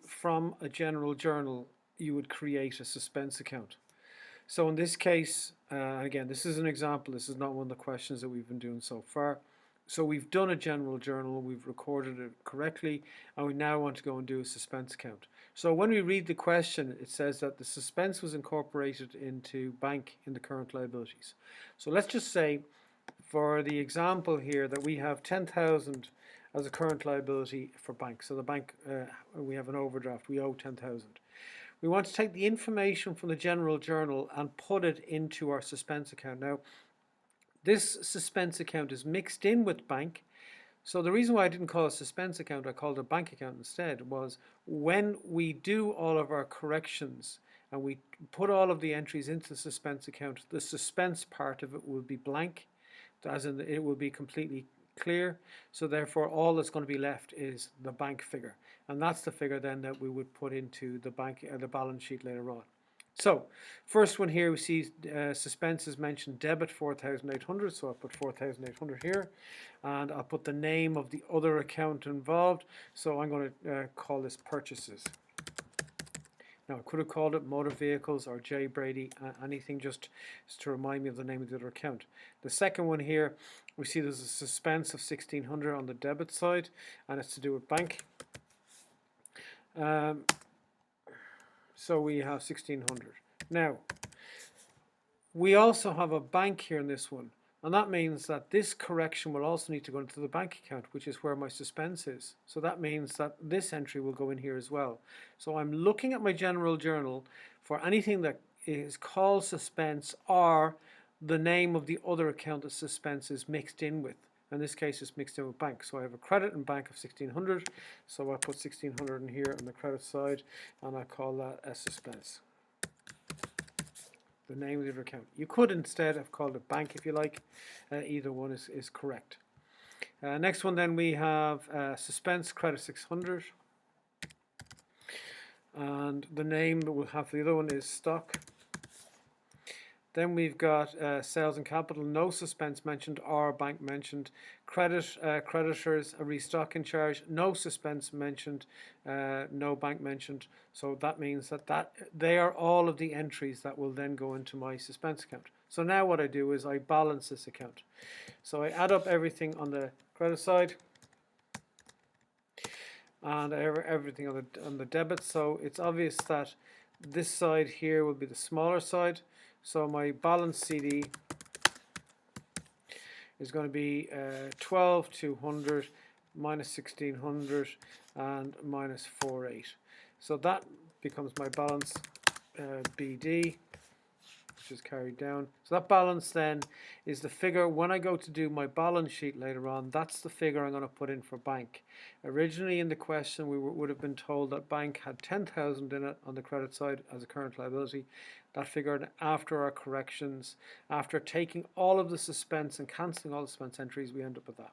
From a general journal, you would create a suspense account. So in this case, again, this is an example. This is not one of the questions that we've been doing so far. So we've done a general journal, we've recorded it correctly, and we now want to go and do a suspense account. So when we read the question, it says that the suspense was incorporated into bank in the current liabilities. So let's just say, for the example here, that we have 10,000 as a current liability for bank. So the bank, we have an overdraft, we owe 10,000. We want to take the information from the general journal and put it into our suspense account. Now, this suspense account is mixed in with bank. So the reason why I didn't call it a suspense account, I called it a bank account instead, was when we do all of our corrections and we put all of the entries into the suspense account, the suspense part of it will be blank, as in it will be completely clear. So therefore all that's going to be left is the bank figure, and that's the figure then that we would put into the bank the balance sheet later on. So first one here, we see suspense is mentioned debit 4,800, so I'll put 4,800 here, and I'll put the name of the other account involved. So I'm going to call this purchases. Now, I could have called it motor vehicles or J. Brady, anything just to remind me of the name of the other account. The second one here, we see there's a suspense of 1,600 on the debit side, and it's to do with bank. So we have 1,600. Now, we also have a bank here in this one, and that means that this correction will also need to go into the bank account, which is where my suspense is. So that means that this entry will go in here as well. So I'm looking at my general journal for anything that is called suspense or the name of the other account that suspense is mixed in with. In this case, it's mixed in with bank. So I have a credit and bank of 1,600. So I'll put 1,600 in here on the credit side, and I call that a suspense. The name of the other account. You could instead have called it bank if you like. Either one is correct. Next one then we have suspense credit 600. And the name that we'll have for the other one is stock. Then we've got sales and capital, no suspense mentioned or bank mentioned. Creditors, a restocking charge, no suspense mentioned, no bank mentioned. So that means that they are all of the entries that will then go into my suspense account. So now what I do is I balance this account. So I add up everything on the credit side and everything on the debit. So it's obvious that this side here will be the smaller side. So my balance CD is going to be 12,200 minus 1,600 and minus 48. So that becomes my balance BD, which is carried down. So that balance then is the figure when I go to do my balance sheet later on. That's the figure I'm going to put in for bank. Originally in the question we would have been told that bank had 10,000 in it on the credit side as a current liability. That figured after our corrections, after taking all of the suspense and cancelling all the suspense entries, we end up with that.